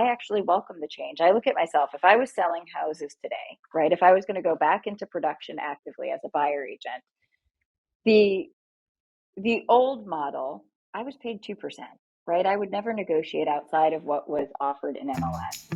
I actually welcome the change. I look at myself, if I was selling houses today, right? If I was going to go back into production actively as a buyer agent, the old model, I was paid 2%, right? I would never negotiate outside of what was offered in MLS.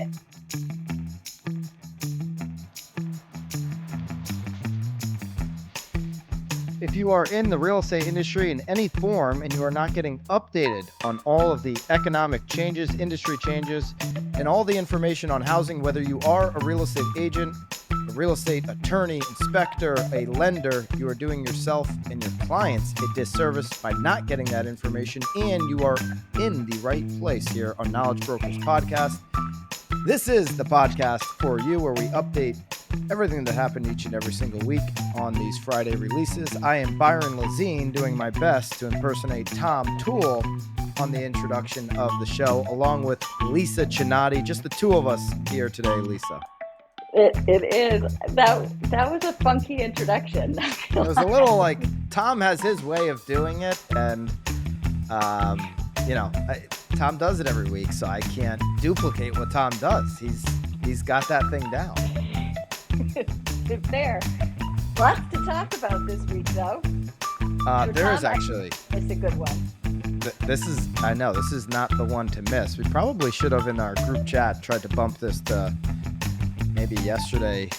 If you are in the real estate industry in any form and you are not getting updated on all of the economic changes, industry changes, and all the information on housing, whether you are a real estate agent, a real estate attorney, inspector, a lender, you are doing yourself and your clients a disservice by not getting that information, and you are in the right place here on Knowledge Brokers Podcast. This is the podcast for you where we update everything that happened each and every single week on these Friday releases. I am Byron Lazine, doing my best to impersonate Tom Toole on the introduction of the show, along with Lisa Chinatti. Just the two of us here today, Lisa. It is. That was a funky introduction. It was a little like Tom has his way of doing it, and Tom does it every week, so I can't duplicate what Tom does. He's got that thing down. It's there. Lots to talk about this week, though. There is actually. It's a good one. This is not the one to miss. We probably should have in our group chat tried to bump this to maybe yesterday,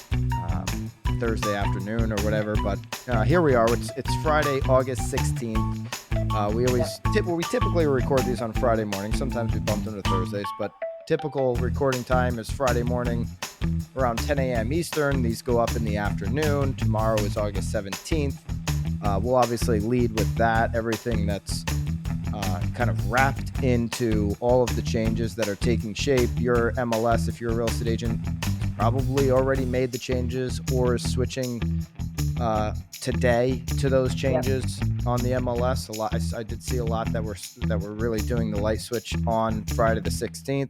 Thursday afternoon or whatever. But here we are. It's Friday, August 16th. We typically record these on Friday morning. Sometimes we bump them to Thursdays, but typical recording time is Friday morning around 10 a.m. Eastern. These go up in the afternoon. Tomorrow is August 17th. We'll obviously lead with that, everything that's kind of wrapped into all of the changes that are taking shape. Your MLS, if you're a real estate agent, probably already made the changes or is switching today to those changes on the MLS. I did see a lot that were really doing the light switch on Friday the 16th.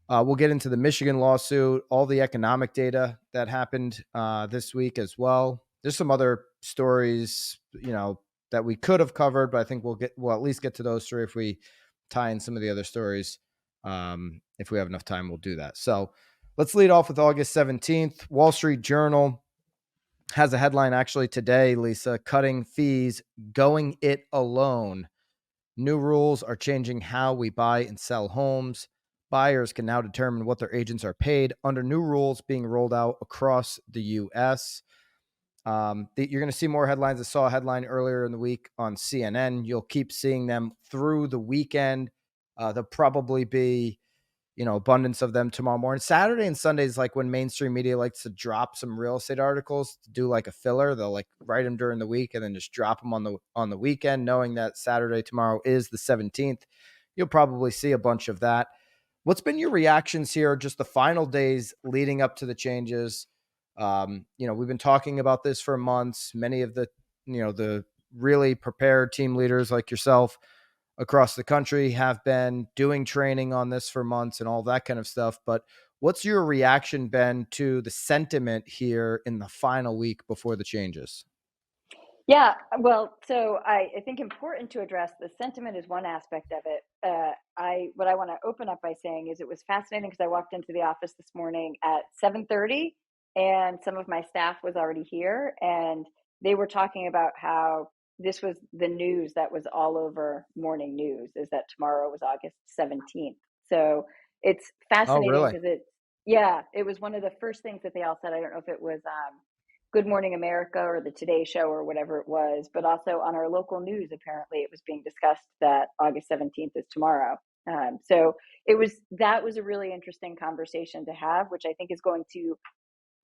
We'll get into the Michigan lawsuit, all the economic data that happened this week as well. There's some other stories, that we could have covered, but I think we'll at least get to those three. If we tie in some of the other stories, if we have enough time, we'll do that. So let's lead off with August 17th. Wall Street Journal has a headline actually today, Lisa: cutting fees, going it alone. New rules are changing how we buy and sell homes. Buyers can now determine what their agents are paid under new rules being rolled out across the U.S. You're going to see more headlines. I saw a headline earlier in the week on CNN. You'll keep seeing them through the weekend. There'll probably be, abundance of them tomorrow morning. Saturday and Sunday is like when mainstream media likes to drop some real estate articles to do like a filler. They'll like write them during the week and then just drop them on the weekend, knowing that Saturday tomorrow is the 17th. You'll probably see a bunch of that. What's been your reactions here, just the final days leading up to the changes? We've been talking about this for months. Many of the really prepared team leaders like yourself across the country have been doing training on this for months and all that kind of stuff. But what's your reaction been to the sentiment here in the final week before the changes? Yeah, well, so I think important to address the sentiment is one aspect of it. What I want to open up by saying is it was fascinating because I walked into the office this morning at 7:30 and some of my staff was already here and they were talking about how this was the news that was all over morning news, is that tomorrow was August 17th. So it's fascinating because it was one of the first things that they all said. I don't know if it was Good Morning America or the Today Show or whatever it was, but also on our local news, apparently it was being discussed that August 17th is tomorrow. So that was a really interesting conversation to have, which I think is going to,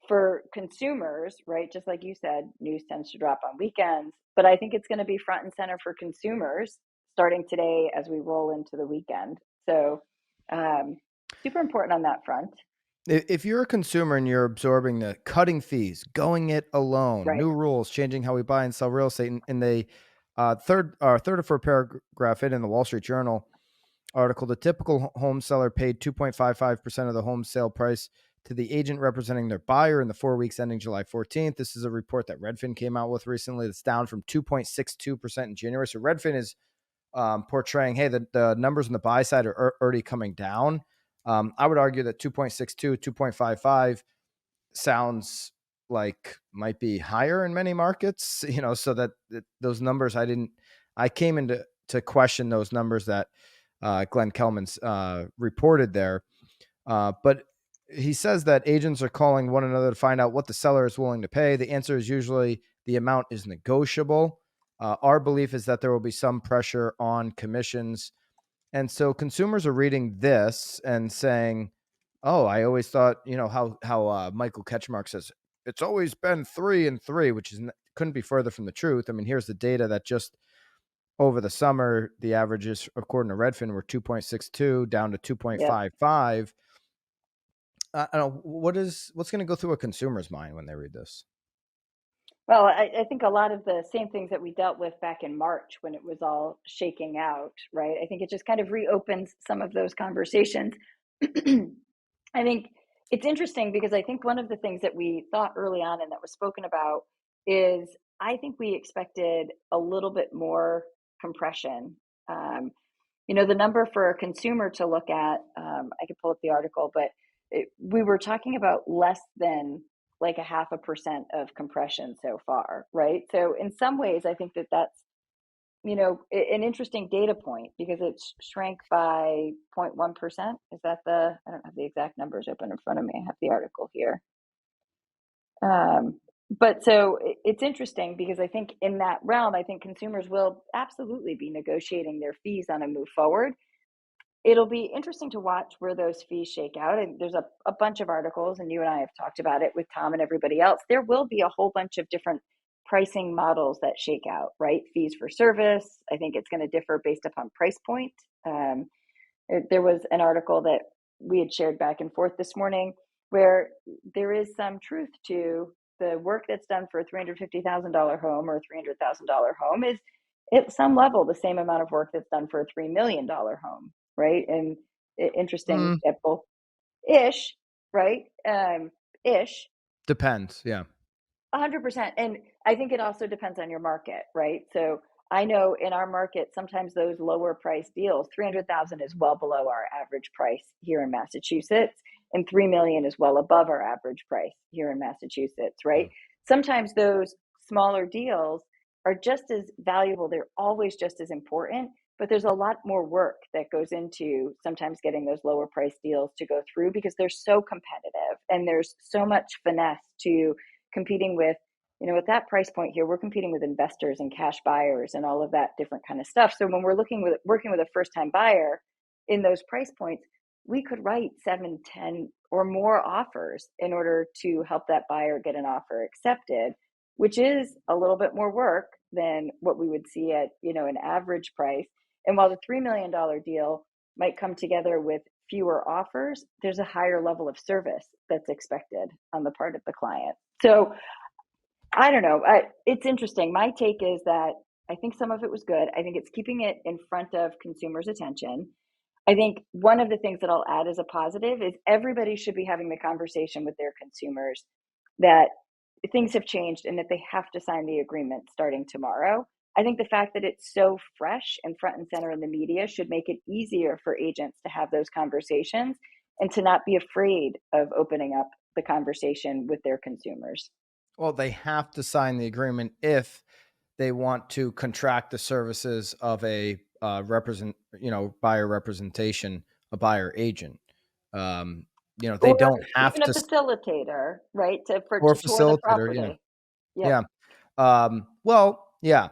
for consumers, right? Just like you said, news tends to drop on weekends, but I think it's going to be front and center for consumers starting today as we roll into the weekend. So super important on that front. If you're a consumer and you're absorbing the cutting fees, going it alone, right. New rules changing how we buy and sell real estate, in the third or fourth paragraph in the Wall Street Journal article, the typical home seller paid 2.55% of the home sale price to the agent representing their buyer in the 4 weeks ending July 14th. This is a report that Redfin came out with recently. That's down from 2.62% in January. So Redfin is portraying, hey, the numbers on the buy side are already coming down. I would argue that 2.62, 2.55 sounds like might be higher in many markets, so that those numbers, I came into to question those numbers that Glenn Kelman's reported there. But he says that agents are calling one another to find out what the seller is willing to pay. The answer is usually the amount is negotiable. Our belief is that there will be some pressure on commissions. And so consumers are reading this and saying, oh, I always thought, how Michael Ketchmark says, it's always been 3 and 3, which couldn't be further from the truth. I mean, here's the data that just over the summer, the averages, according to Redfin, were 2.62 down to 2.55. I don't know, what's going to go through a consumer's mind when they read this? Well, I think a lot of the same things that we dealt with back in March when it was all shaking out, right? I think it just kind of reopens some of those conversations. I think it's interesting because I think one of the things that we thought early on and that was spoken about is I think we expected a little bit more compression. The number for a consumer to look at, I could pull up the article, but we were talking about less than like 0.5% of compression so far, right? So in some ways, I think that that's an interesting data point because it shrank by 0.1%. Is that I don't have the exact numbers open in front of me. I have the article here. But so it's interesting because I think in that realm, I think consumers will absolutely be negotiating their fees on a move forward. It'll be interesting to watch where those fees shake out. And there's a bunch of articles, and you and I have talked about it with Tom and everybody else. There will be a whole bunch of different pricing models that shake out, right? Fees for service. I think it's going to differ based upon price point. There was an article that we had shared back and forth this morning where there is some truth to the work that's done for a $350,000 home or a $300,000 home is at some level the same amount of work that's done for a $3 million home, right? And interesting at both ish, right? Ish. Depends. Yeah. 100%. And I think it also depends on your market, right? So I know in our market, sometimes those lower price deals, 300,000 is well below our average price here in Massachusetts, and 3 million is well above our average price here in Massachusetts, right? Sometimes those smaller deals are just as valuable. They're always just as important, but there's a lot more work that goes into sometimes getting those lower price deals to go through because they're so competitive and there's so much finesse to competing with, at that price point here, we're competing with investors and cash buyers and all of that different kind of stuff. So when we're working with a first time buyer in those price points, we could write 7, 10 or more offers in order to help that buyer get an offer accepted, which is a little bit more work than what we would see at, an average price. And while the $3 million deal might come together with fewer offers, there's a higher level of service that's expected on the part of the client. So I don't know. It's interesting. My take is that I think some of it was good. I think it's keeping it in front of consumers' attention. I think one of the things that I'll add as a positive is everybody should be having the conversation with their consumers that things have changed and that they have to sign the agreement starting tomorrow. I think the fact that it's so fresh and front and center in the media should make it easier for agents to have those conversations and to not be afraid of opening up the conversation with their consumers. Well, they have to sign the agreement if they want to contract the services of a buyer representation, a buyer agent. They don't have even to, a facilitator, right? To or tour the facilitator. property. Yep. Yeah.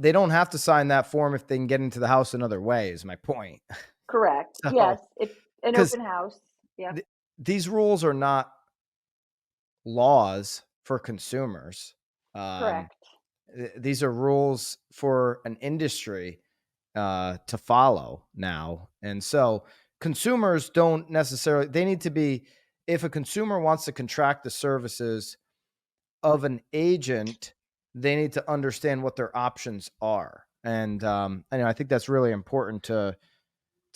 They don't have to sign that form if they can get into the house another way, is my point. Correct. So, yes. If an open house. Yeah. These rules are not laws for consumers. Correct. These are rules for an industry to follow now. And so consumers don't necessarily, they need to be, if a consumer wants to contract the services of an agent, they need to understand what their options are. And I think that's really important to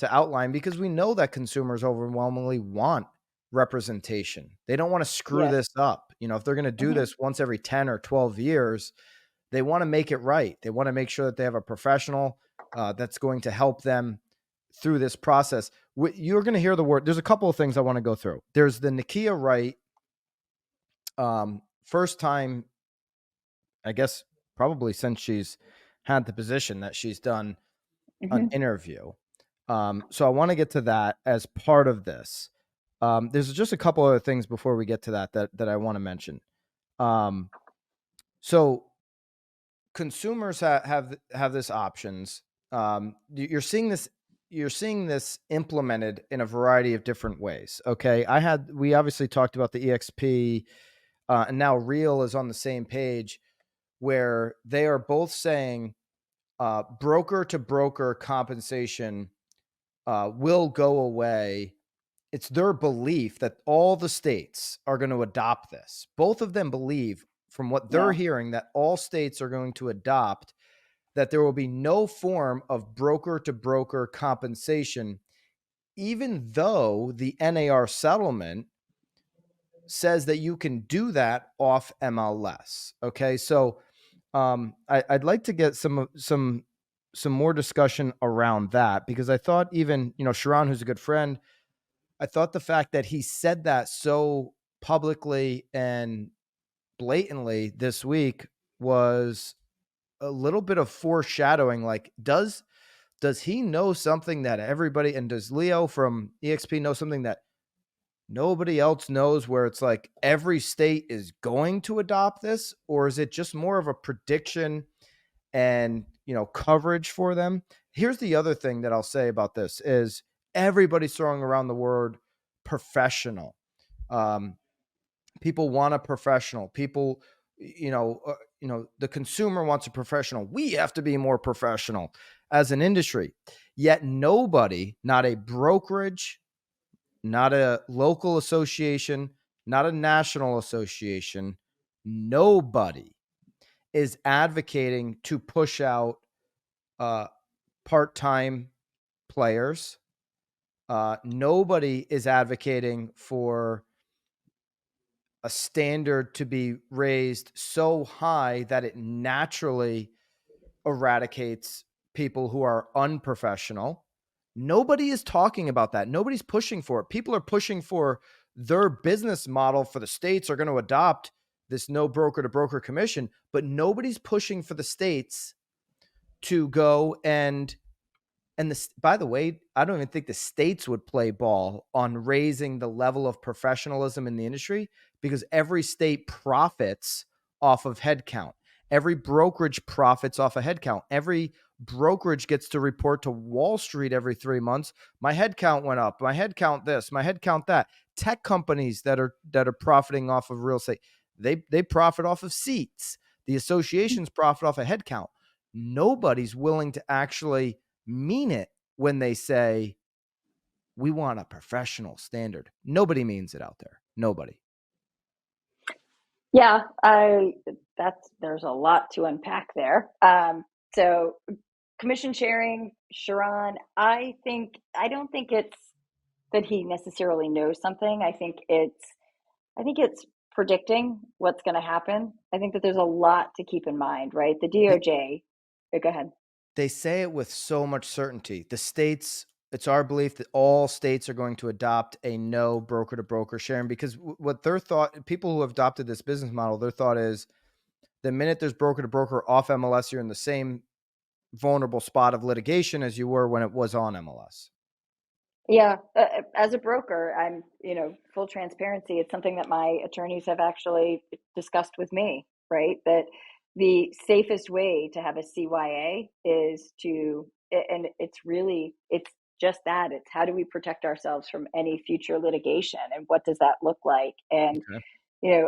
outline because we know that consumers overwhelmingly want representation. They don't want to screw this up. If they're going to do this once every 10 or 12 years, they want to make it right. They want to make sure that they have a professional that's going to help them through this process. you're going to hear the word. There's a couple of things I want to go through. There's the Nykia Wright, first time, I guess, probably since she's had the position that she's done an interview. So I want to get to that as part of this. There's just a couple other things before we get to that I want to mention. So consumers have this options. You're seeing this implemented in a variety of different ways. Okay, we obviously talked about the EXP, and now Real is on the same page, where they are both saying broker to broker compensation will go away. It's their belief that all the states are going to adopt this. Both of them believe, from what they're hearing, that all states are going to adopt, that there will be no form of broker to broker compensation, even though the NAR settlement says that you can do that off MLS. Okay. So I'd like to get some more discussion around that, because I thought, even, Sharon, who's a good friend, I thought the fact that he said that so publicly and blatantly this week was a little bit of foreshadowing. Like, does he know something that everybody, and does Leo from EXP know something that nobody else knows, where it's like every state is going to adopt this? Or is it just more of a prediction and, coverage for them? Here's the other thing that I'll say about this is everybody's throwing around the word professional. People want a professional. People, the consumer wants a professional. We have to be more professional as an industry. Yet nobody, not a brokerage, not a local association, not a national association, nobody is advocating to push out part-time players. Nobody is advocating for a standard to be raised so high that it naturally eradicates people who are unprofessional. Nobody is talking about that. Nobody's pushing for it. People are pushing for their business model for the states are going to adopt this no broker to broker commission, but nobody's pushing for the states to go and this, by the way, I don't even think the states would play ball on raising the level of professionalism in the industry, because every state profits off of headcount. Every brokerage profits off of headcount. Every brokerage gets to report to Wall Street every 3 months. My headcount went up. My headcount this. My headcount that. Tech companies that are profiting off of real estate, they profit off of seats. The associations profit off of headcount. Nobody's willing to actually mean it when they say we want a professional standard. Nobody means it out there. Nobody. Yeah, there's a lot to unpack there. So commission sharing, Sharon, I don't think it's that he necessarily knows something. I think it's predicting what's going to happen. I think that there's a lot to keep in mind, right? The DOJ, go ahead. They say it with so much certainty. The states, it's our belief that all states are going to adopt a no broker to broker sharing, because what their thought, people who have adopted this business model, their thought is the minute there's broker to broker off MLS, you're in the same vulnerable spot of litigation as you were when it was on MLS. Yeah, as a broker, I'm, full transparency. It's something that my attorneys have actually discussed with me, right? That the safest way to have a CYA is and it's just that. It's how do we protect ourselves from any future litigation, and what does that look like? And,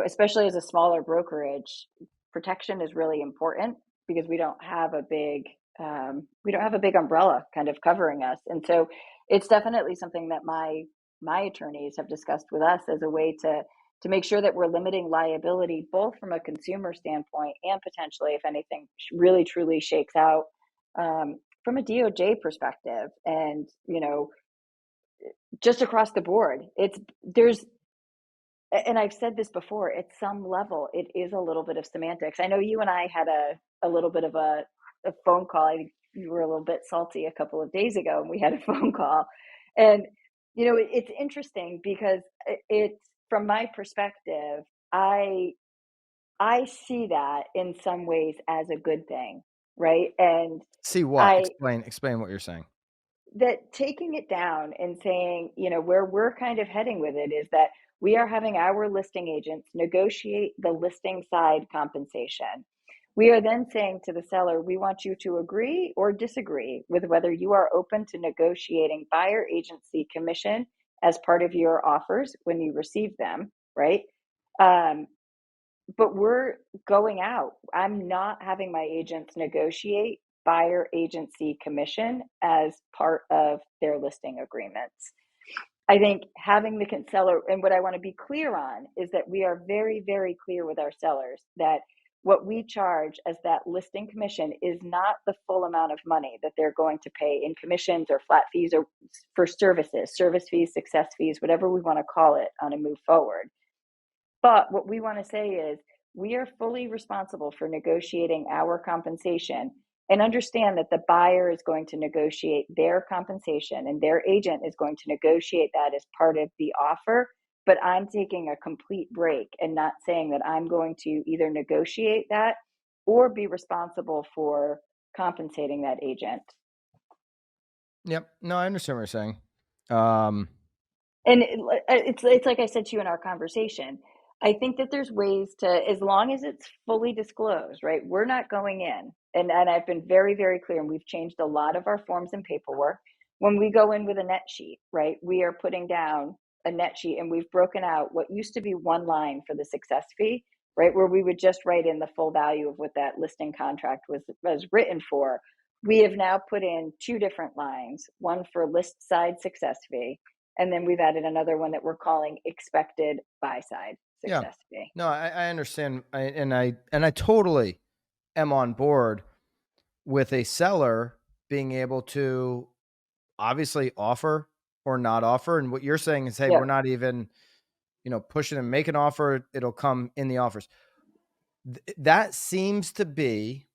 especially as a smaller brokerage, protection is really important, because we don't have a big umbrella kind of covering us. And so it's definitely something that my attorneys have discussed with us as a way to make sure that we're limiting liability, both from a consumer standpoint and potentially, if anything really truly shakes out, from a DOJ perspective. And, just across the board, and I've said this before, at some level, it is a little bit of semantics. I know you and I had a little bit of a phone call. I think you were a little bit salty a couple of days ago, and we had a phone call. And, it's interesting because it's from my perspective, I see that in some ways as a good thing, right? And See what? I Explain what you're saying. that taking it down and saying, where we're kind of heading with it is that we are having our listing agents negotiate the listing side compensation. We are then saying to the seller, we want you to agree or disagree with whether you are open to negotiating buyer agency commission as part of your offers when you receive them, right? Um, but we're going out. I'm not having my agents negotiate buyer agency commission as part of their listing agreements. I think having the seller, and what I want to be clear on is that we are very, very clear with our sellers that what we charge as that listing commission is not the full amount of money that they're going to pay in commissions or flat fees or for services, service fees, success fees, whatever we want to call it on a move forward. But what we want to say is we are fully responsible for negotiating our compensation and understand that the buyer is going to negotiate their compensation and their agent is going to negotiate that as part of the offer. But I'm taking a complete break and not saying that I'm going to either negotiate that or be responsible for compensating that agent. Yep. No, I understand what you're saying. Um, And it's like I said to you in our conversation. I think that there's ways to, as long as it's fully disclosed, right? We're not going in, and I've been very, very clear, and we've changed a lot of our forms and paperwork. When we go in with a net sheet, right, we are putting down a net sheet, and we've broken out what used to be one line for the success fee, right, where we would just write in the full value of what that listing contract was written for. We have now put in two different lines, one for list side success fee, and then we've added another one that we're calling expected buy side yeah. success fee. No, I understand. I totally am on board with a seller being able to obviously offer or not offer. And what you're saying is, hey, we're Yep. not even, pushing and make an offer. It'll come in the offers. That seems to be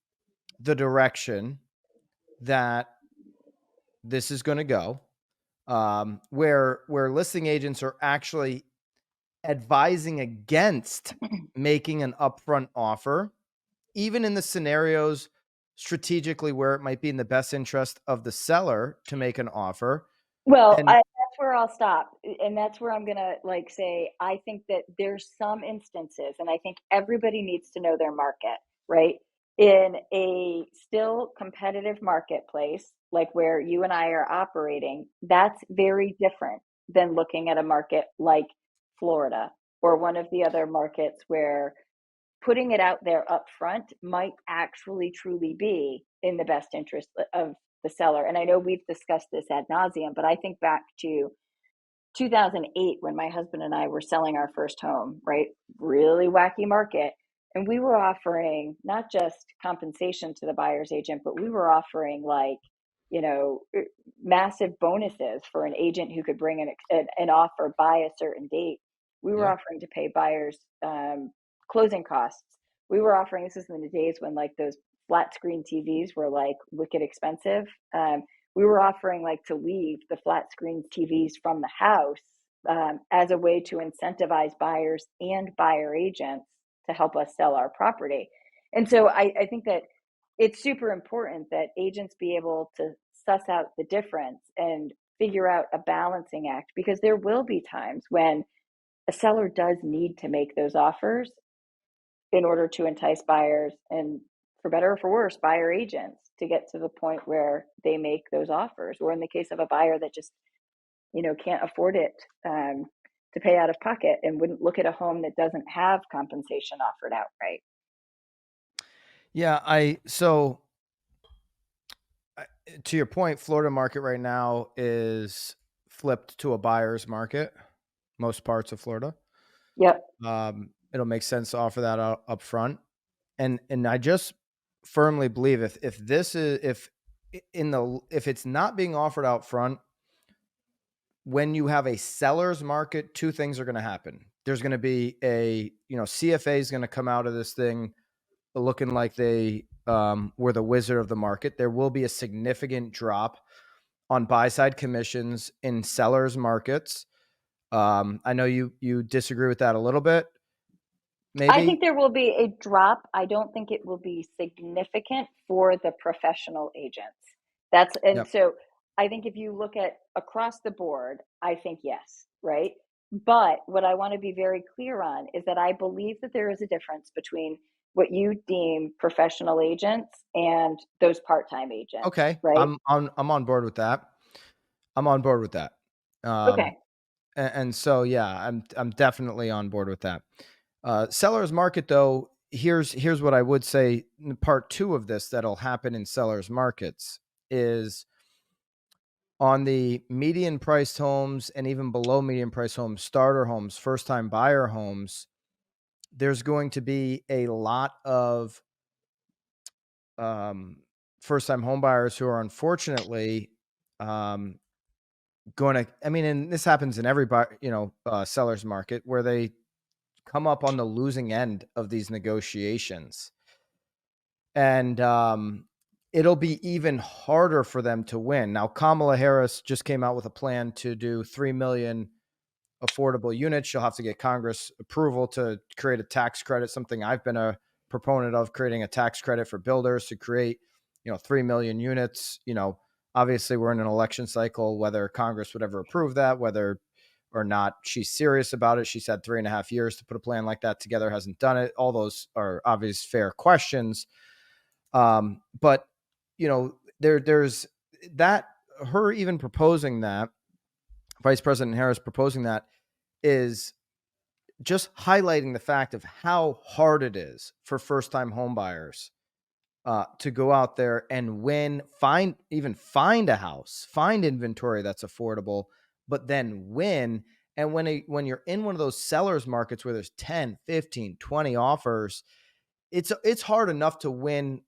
the direction that this is going to go. Where listing agents are actually advising against making an upfront offer, even in the scenarios strategically where it might be in the best interest of the seller to make an offer. Well, And that's where I'll stop, and that's where I'm gonna say I think that there's some instances, and I think everybody needs to know their market, right? In a still competitive marketplace, like where you and I are operating, that's very different than looking at a market like Florida or one of the other markets where putting it out there up front might actually truly be in the best interest of the seller. And I know we've discussed this ad nauseum, but I think back to 2008 when my husband and I were selling our first home, right? Really wacky market. And we were offering not just compensation to the buyer's agent, but we were offering you know, massive bonuses for an agent who could bring an offer by a certain date. We were yeah, offering to pay buyers closing costs. We were offering, this is in the days when those flat screen TVs were wicked expensive. We were offering to leave the flat screen TVs from the house as a way to incentivize buyers and buyer agents to help us sell our property. And so I think that it's super important that agents be able to suss out the difference and figure out a balancing act, because there will be times when a seller does need to make those offers in order to entice buyers and, for better or for worse, buyer agents to get to the point where they make those offers, or in the case of a buyer that just can't afford it to pay out of pocket and wouldn't look at a home that doesn't have compensation offered outright. yeah. So to your point, Florida market right now is flipped to a buyer's market. Most parts of Florida. Yep. It'll make sense to offer that up front. And I just firmly believe if it's not being offered out front, when you have a seller's market, two things are going to happen. There's going to be CFA is going to come out of this thing looking like they were the wizard of the market. There will be a significant drop on buy side commissions in sellers markets. I know you disagree with that a little bit, I think maybe. there will be a drop. I don't think it will be significant for the professional agents. And Yep. so I think if you look at across the board, I think yes, right? But what I want to be very clear on is that I believe that there is a difference between what you deem professional agents and those part-time agents, Okay. right? I'm on board with that. I'm on board with that. Um, Okay. and so yeah, I'm definitely on board with that. Sellers market though, here's what I would say. Part two of this that'll happen in sellers markets is on the median priced homes and even below median priced homes, starter homes, first time buyer homes. There's going to be a lot of um, first time home buyers who are unfortunately um, going to, I mean, and this happens in every, seller's market where they come up on the losing end of these negotiations. And it'll be even harder for them to win. Now, Kamala Harris just came out with a plan to do 3 million affordable units. She'll have to get Congress approval to create a tax credit, something I've been a proponent of, creating a tax credit for builders to create, 3 million units. Obviously we're in an election cycle, whether Congress would ever approve that, whether or not she's serious about it. She's had 3.5 years to put a plan like that together, hasn't done it. All those are obvious fair questions. But there's that, her even proposing that, Vice President Harris proposing that, is just highlighting the fact of how hard it is for first time home buyers to go out there and find a house, find inventory that's affordable, but then win. And when you're in one of those sellers markets where there's 10, 15, 20 offers, it's hard enough to win,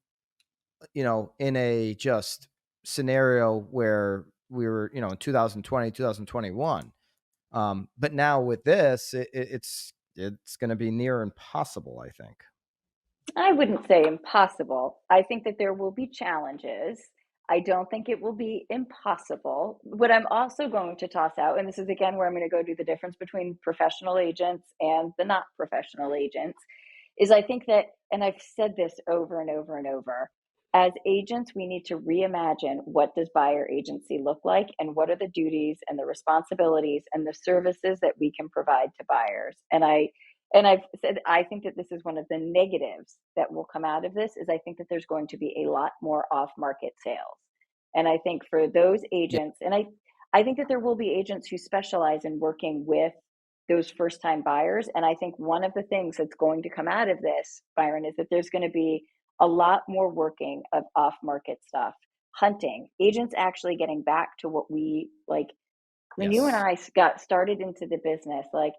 in a just scenario where we were, in 2020, 2021. But now with this, it's going to be near impossible, I think. I wouldn't say impossible. I think that there will be challenges. I don't think it will be impossible. What I'm also going to toss out, and this is again where I'm going to go do the difference between professional agents and the not professional agents, is I think that, and I've said this over and over and over, as agents, we need to reimagine what does buyer agency look like and what are the duties and the responsibilities and the services that we can provide to buyers. And I've said I think that this is one of the negatives that will come out of this is I think that there's going to be a lot more off-market sales. And I think for those Yeah. agents, and I think that there will be agents who specialize in working with those first-time buyers. And I think one of the things that's going to come out of this, Byron, is that there's going to be a lot more working of off-market stuff, hunting, agents actually getting back to what we like when you and Yes. I got started into the business, like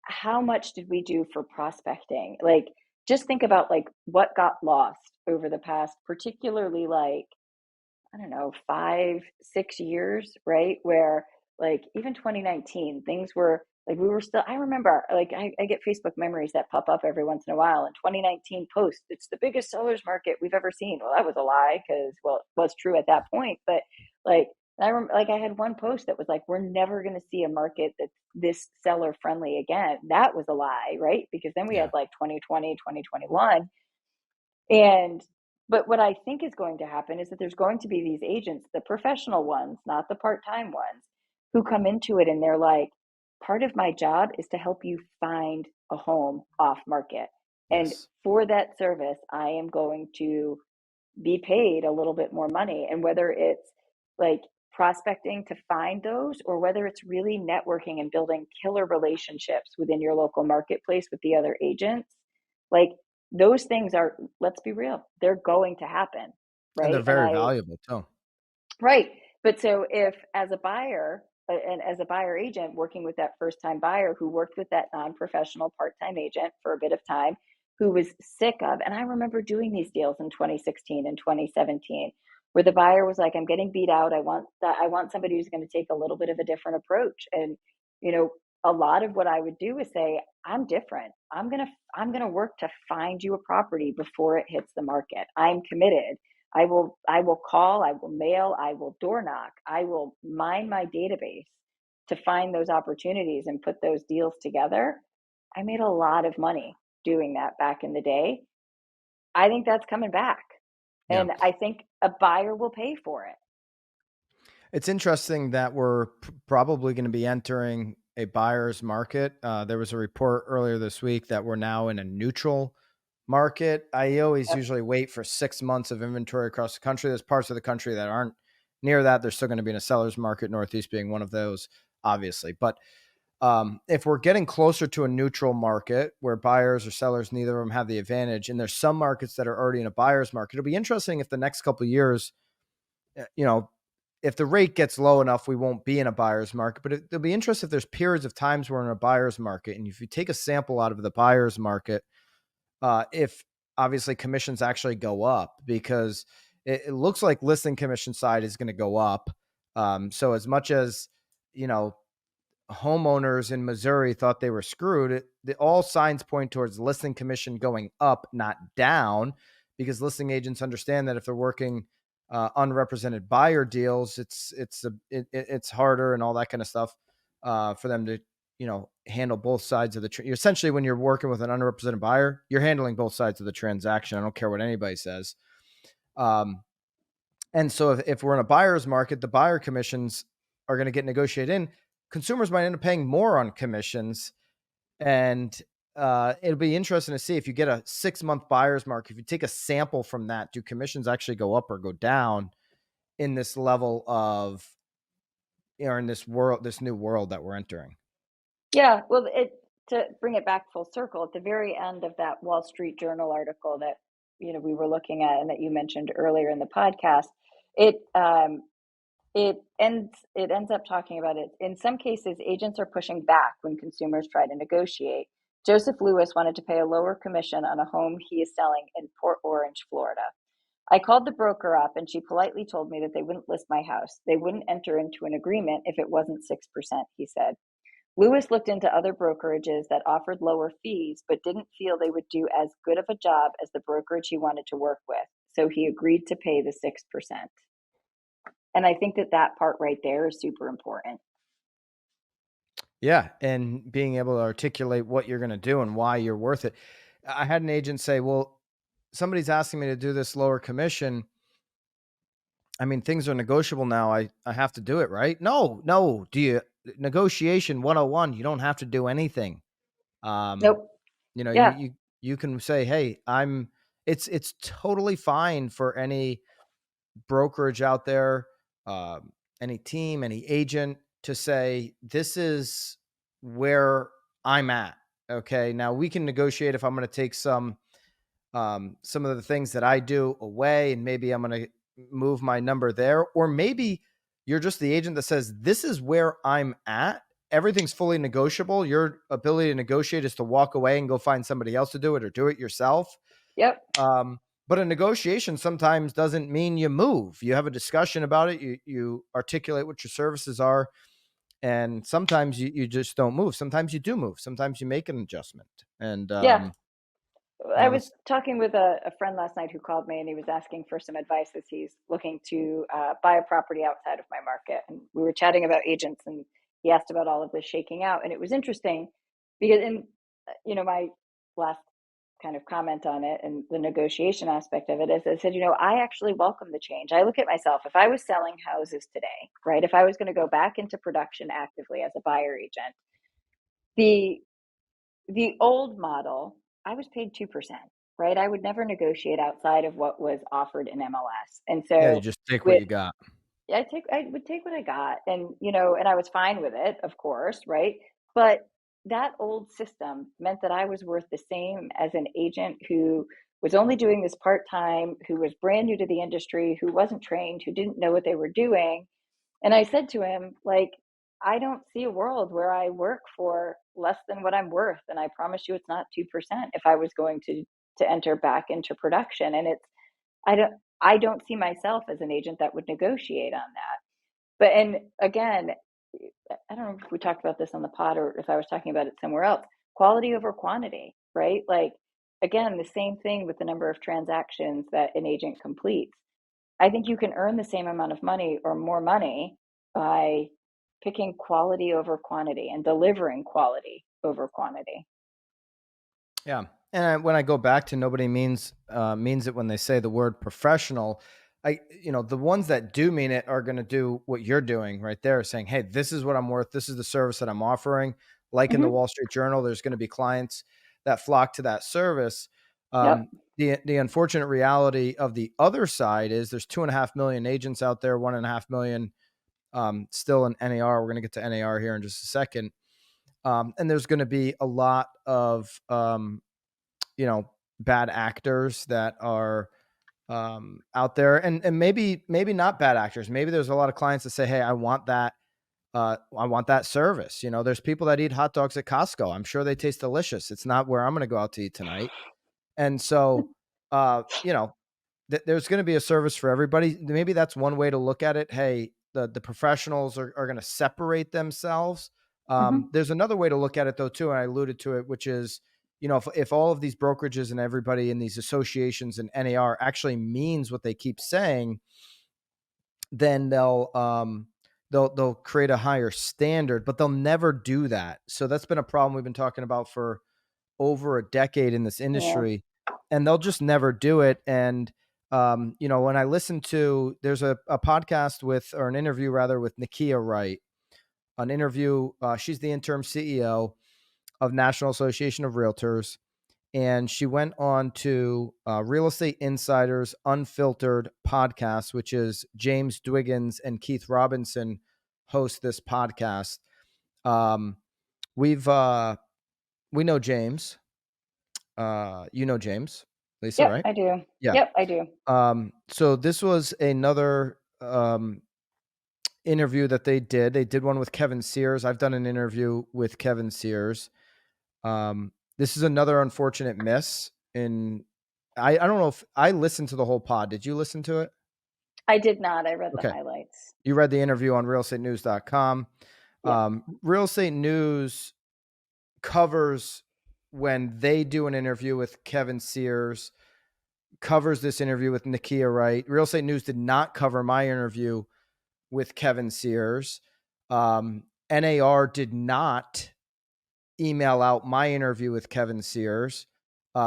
how much did we do for prospecting? Like, just think about like what got lost over the past, particularly like, I don't know, 5, 6 years, right? Where like even 2019, things were like we were still, I remember like I get Facebook memories that pop up every once in a while. And 2019 post, it's the biggest sellers market we've ever seen. Well, that was a lie because, well, it was true at that point. But like, like I had one post that was like, we're never going to see a market that's this seller friendly again. That was a lie, right? Because then we had Yeah. like 2020, 2021. And but what I think is going to happen is that there's going to be these agents, the professional ones, not the part-time ones, who come into it and they're like, part of my job is to help you find a home off market. And Yes. for that service, I am going to be paid a little bit more money. And whether it's like prospecting to find those or whether it's really networking and building killer relationships within your local marketplace with the other agents, like those things are, let's be real, they're going to happen, And they're right? very valuable too. Right. But so if as a buyer and as a buyer agent working with that first time buyer who worked with that non-professional part-time agent for a bit of time, who was sick of, and I remember doing these deals in 2016 and 2017, where the buyer was like, I'm getting beat out. I want somebody who's going to take a little bit of a different approach. And, you know, a lot of what I would do is say, I'm different. I'm going to work to find you a property before it hits the market. I'm committed. I will call, I will mail, I will door knock, I will mine my database to find those opportunities and put those deals together. I made a lot of money doing that back in the day. I think that's coming back. Yeah. And I think a buyer will pay for it. It's interesting that we're probably going to be entering a buyer's market. There was a report earlier this week that we're now in a neutral market. I always Yep. usually wait for 6 months of inventory across the country. There's parts of the country that aren't near that. They're still going to be in a seller's market, Northeast being one of those, obviously. But if we're getting closer to a neutral market where buyers or sellers, neither of them have the advantage, and there's some markets that are already in a buyer's market, it'll be interesting if the next couple of years, you know, if the rate gets low enough, we won't be in a buyer's market, but it'll be interesting if there's periods of times we're in a buyer's market. And if you take a sample out of the buyer's market, if obviously commissions actually go up, because it looks like listing commission side is going to go up. So as much as, you know, homeowners in Missouri thought they were screwed, all signs point towards listing commission going up, not down, because listing agents understand that if they're working unrepresented buyer deals, it's harder and all that kind of stuff for them to, you know, handle both sides of the essentially when you're working with an unrepresented buyer, you're handling both sides of the transaction. I don't care what anybody says. And so if we're in a buyer's market, the buyer commissions are going to get negotiated in. Consumers might end up paying more on commissions. And it'll be interesting to see if you get a 6-month buyer's market, if you take a sample from that, do commissions actually go up or go down in this level of, you know, in this world, this new world that we're entering? Yeah, well, to bring it back full circle, at the very end of that Wall Street Journal article that we were looking at and that you mentioned earlier in the podcast, it ends up talking about it. In some cases, agents are pushing back when consumers try to negotiate. Joseph Lewis wanted to pay a lower commission on a home he is selling in Port Orange, Florida. I called the broker up and she politely told me that they wouldn't list my house. They wouldn't enter into an agreement if it wasn't 6%, he said. Lewis looked into other brokerages that offered lower fees, but didn't feel they would do as good of a job as the brokerage he wanted to work with. So he agreed to pay the 6%. And I think that part right there is super important. Yeah. And being able to articulate what you're going to do and why you're worth it. I had an agent say, well, somebody's asking me to do this lower commission. I mean, things are negotiable now. I have to do it, right? No. Negotiation 101, you don't have to do anything. Nope. You know, Yeah. you can say, hey, it's totally fine for any brokerage out there, any team, any agent to say, this is where I'm at. Okay. Now we can negotiate if I'm going to take some of the things that I do away, and maybe I'm going to move my number there, or maybe you're just the agent that says, this is where I'm at. Everything's fully negotiable. Your ability to negotiate is to walk away and go find somebody else to do it or do it yourself. Yep. But a negotiation sometimes doesn't mean you move. You have a discussion about it. You articulate what your services are. And sometimes you just don't move. Sometimes you do move. Sometimes you make an adjustment. And, Yeah. you I know, was talking with a friend last night who called me and he was asking for some advice as he's looking to buy a property outside of my market. And we were chatting about agents and he asked about all of this shaking out. And it was interesting because my last kind of comment on it and the negotiation aspect of it is I said, I actually welcome the change. I look at myself, if I was selling houses today, right? If I was going to go back into production actively as a buyer agent, the old model, I was paid 2%, right? I would never negotiate outside of what was offered in MLS. And yeah, you so just take what with you got. I would take what I got and I was fine with it, of course, right? But that old system meant that I was worth the same as an agent who was only doing this part-time, who was brand new to the industry, who wasn't trained, who didn't know what they were doing. And I said to him, like, I don't see a world where I work for less than what I'm worth. And I promise you it's not 2% if I was going to enter back into production. And I don't I don't see myself as an agent that would negotiate on that. But and again, I don't know if we talked about this on the pod or if I was talking about it somewhere else. Quality over quantity, right? Like again, the same thing with the number of transactions that an agent completes. I think you can earn the same amount of money or more money by picking quality over quantity and delivering quality over quantity. Yeah. And when I go back to nobody means it when they say the word professional, the ones that do mean it are going to do what you're doing right there, saying, "Hey, this is what I'm worth. This is the service that I'm offering." Like in the Hmm. Wall Street Journal, there's going to be clients that flock to that service. Yep. The unfortunate reality of the other side is there's 2.5 million agents out there, 1.5 million still in NAR. We're going to get to NAR here in just a second, and there's going to be a lot of bad actors that are out there, and maybe not bad actors. Maybe there's a lot of clients that say, "Hey, I want that. I want that service." There's people that eat hot dogs at Costco. I'm sure they taste delicious. It's not where I'm going to go out to eat tonight. And so, uh, you know, there's going to be a service for everybody. Maybe that's one way to look at it. Hey, the professionals are going to separate themselves. Hmm. There's another way to look at it though too, and I alluded to it, which is, if all of these brokerages and everybody in these associations and NAR actually means what they keep saying, then they'll create a higher standard, but they'll never do that. So that's been a problem we've been talking about for over a decade in this Yeah. industry, and they'll just never do it. And when I listen to, there's a podcast with, or an interview rather, with Nykia Wright, an interview. She's the interim CEO of National Association of Realtors, and she went on to Real Estate Insiders Unfiltered podcast, which is James Dwiggins and Keith Robinson host this podcast. Um, we've we know James. You know James, Lisa, Yep, right? I do. Yeah. Yep, I do. So this was another interview that they did. They did one with Kevin Sears. I've done an interview with Kevin Sears. This is another unfortunate miss. I don't know if I listened to the whole pod. Did you listen to it? I did not. I read the Okay. highlights. You read the interview on realestatenews.com. Yeah. Real Estate News covers when they do an interview with Kevin Sears, covers this interview with Nykia Wright. Real Estate News did not cover my interview with Kevin Sears. NAR did not email out my interview with Kevin Sears.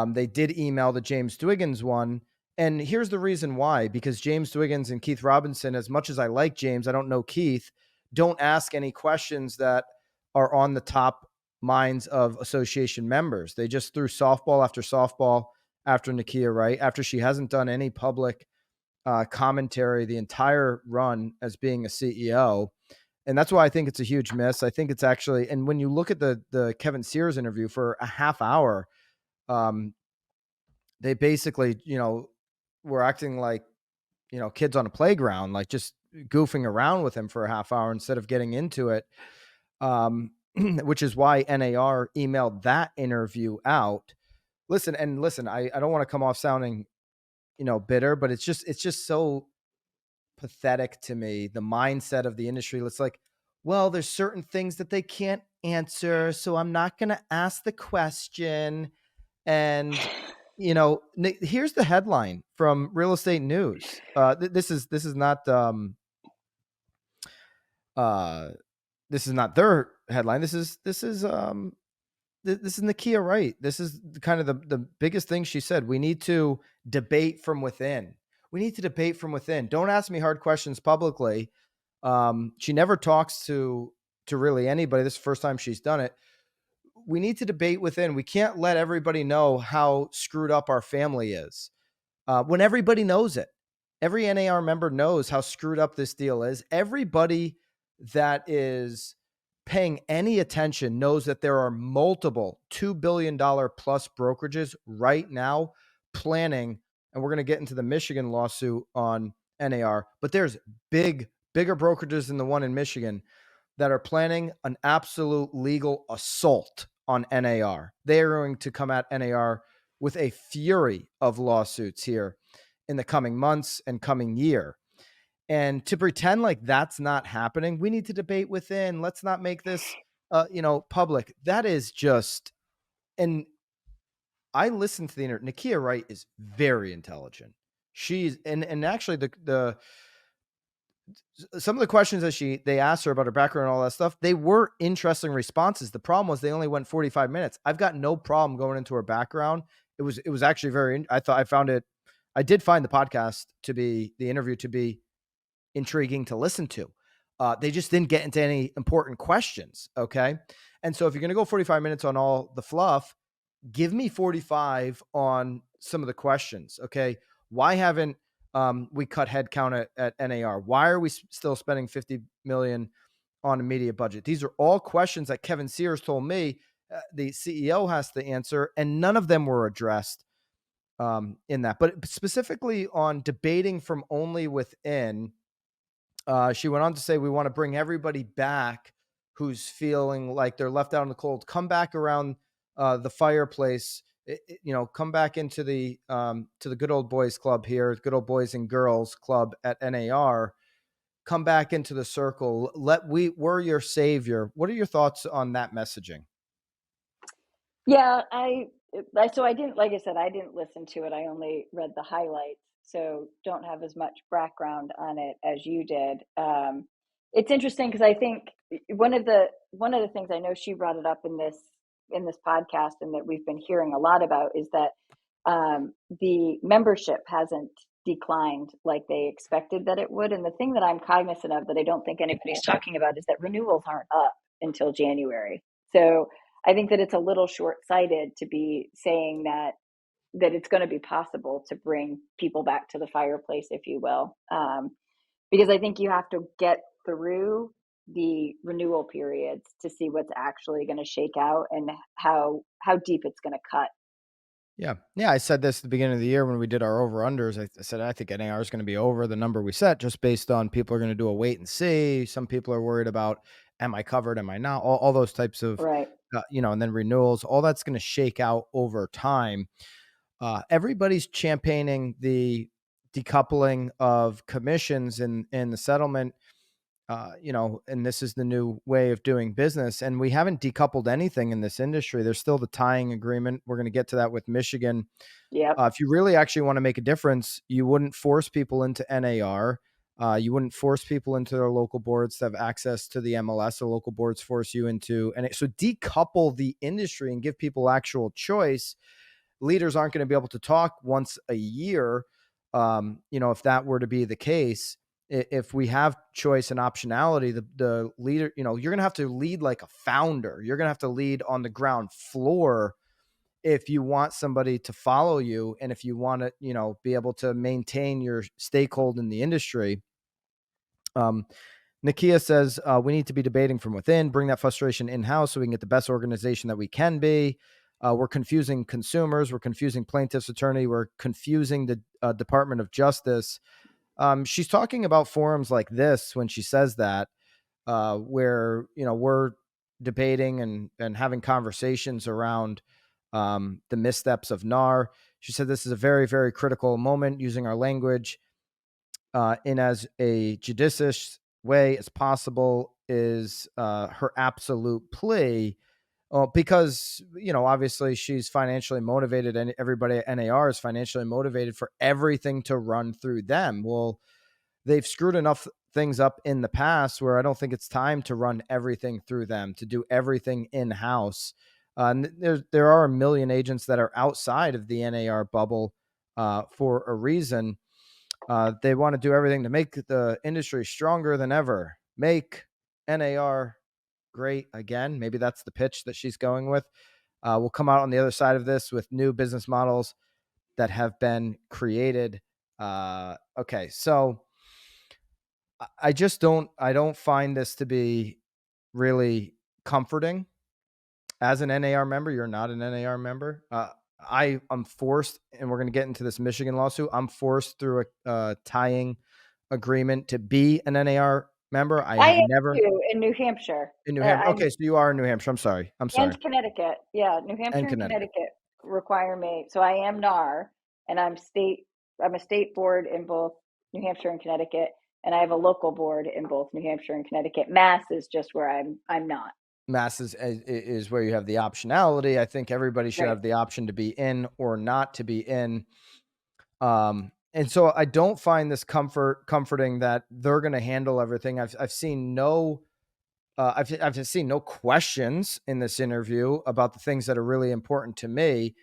They did email the James Dwiggins one. And here's the reason why, because James Dwiggins and Keith Robinson, as much as I like James, I don't know Keith, don't ask any questions that are on the top minds of association members. They just threw softball after softball after Nykia Wright, after she hasn't done any public commentary the entire run as being a CEO. And that's why I think it's a huge miss. I think it's actually, and when you look at the Kevin Sears interview for a half hour, um, they basically, were acting like, kids on a playground, like just goofing around with him for a half hour instead of getting into it. Which is why NAR emailed that interview out. Listen, I don't want to come off sounding, bitter, but it's just so pathetic to me, the mindset of the industry. It's like, well, there's certain things that they can't answer, so I'm not going to ask the question. And here's the headline from Real Estate News. This is not uh, this is not their headline. This is Nykia Wright. This is kind of the biggest thing she said. We need to debate from within. We need to debate from within. Don't ask me hard questions publicly. She never talks to really anybody. This is the first time she's done it. We need to debate within. We can't let everybody know how screwed up our family is when everybody knows it. Every NAR member knows how screwed up this deal is. Everybody that is paying any attention knows that there are multiple $2 billion plus brokerages right now planning, and we're going to get into the Michigan lawsuit on NAR, but there's bigger brokerages than the one in Michigan that are planning an absolute legal assault on NAR. They are going to come at NAR with a fury of lawsuits here in the coming months and coming year. And to pretend like that's not happening, we need to debate within. Let's not make this, public. That is just, and I listened to the interview. Nykia Wright is very intelligent. she's and actually the some of the questions that they asked her about her background and all that stuff, they were interesting responses. The problem was they only went 45 minutes. I've got no problem going into her background. It was actually I did find the interview to be intriguing to listen to. They just didn't get into any important questions. Okay. And so if you're going to go 45 minutes on all the fluff, give me 45 on some of the questions. Okay. Why haven't we cut headcount at NAR? Why are we still spending 50 million on a media budget? These are all questions that Kevin Sears told me the CEO has to answer, and none of them were addressed in that. But specifically on debating from only within, she went on to say, we want to bring everybody back who's feeling like they're left out in the cold. Come back around the fireplace, come back into the to the good old boys club here, good old boys and girls club at NAR. Come back into the circle. We're your savior. What are your thoughts on that messaging? Yeah, so I didn't, like I said, I didn't listen to it. I only read the highlights, so don't have as much background on it as you did. It's interesting because I think one of the things, I know she brought it up in this podcast, and that we've been hearing a lot about, is that the membership hasn't declined like they expected that it would. And the thing that I'm cognizant of that I don't think anybody's talking about is that renewals aren't up until January. So I think that it's a little short-sighted to be saying that it's going to be possible to bring people back to the fireplace, if you will, because I think you have to get through the renewal periods to see what's actually going to shake out and how deep it's going to cut. Yeah. Yeah. I said this at the beginning of the year when we did our over unders. I said, I think NAR is going to be over the number we set just based on people are going to do a wait and see. Some people are worried about, am I covered? Am I not? All those types of, Right. and then renewals, all that's going to shake out over time. Everybody's championing the decoupling of commissions in the settlement. And this is the new way of doing business. And we haven't decoupled anything in this industry. There's still the tying agreement. We're going to get to that with Michigan. Yep. If you really actually want to make a difference, you wouldn't force people into NAR. You wouldn't force people into their local boards to have access to the MLS. The local boards force you into, so decouple the industry and give people actual choice. Leaders aren't going to be able to talk once a year. If that were to be the case, if we have choice and optionality, the leader, you're going to have to lead like a founder. You're going to have to lead on the ground floor if you want somebody to follow you. And if you want to, be able to maintain your stakehold in the industry. Nykia says, we need to be debating from within, bring that frustration in-house so we can get the best organization that we can be. We're confusing consumers. We're confusing plaintiff's attorney. We're confusing the Department of Justice. She's talking about forums like this when she says that, where, we're debating and having conversations around the missteps of NAR. She said this is a very, very critical moment, using our language in as a judicious way as possible is her absolute plea. Because, obviously she's financially motivated and everybody at NAR is financially motivated for everything to run through them. Well, they've screwed enough things up in the past where I don't think it's time to run everything through them, to do everything in-house. There are a million agents that are outside of the NAR bubble for a reason. They want to do everything to make the industry stronger than ever. Make NAR great again. Maybe that's the pitch that she's going with. We'll come out on the other side of this with new business models that have been created. Okay, so I don't find this to be really comforting. As an NAR member, you're not an NAR member. I am forced, and we're going to get into this Michigan lawsuit. I'm forced through a tying agreement to be an NAR member. I I have am never too in New Hampshire. in New Hampshire. Okay, so you are in New Hampshire. I'm sorry. And Connecticut. Yeah, New Hampshire And and Connecticut. Connecticut require me. So I am NAR, and I'm a state board in both New Hampshire and Connecticut, and I have a local board in both New Hampshire and Connecticut. Mass is just where I'm not. Mass is where you have the optionality. I think everybody should Right. have the option to be in or not to be in. and so I don't find this comforting that they're going to handle everything. I've seen no I've seen no questions in this interview about the things that are really important to me.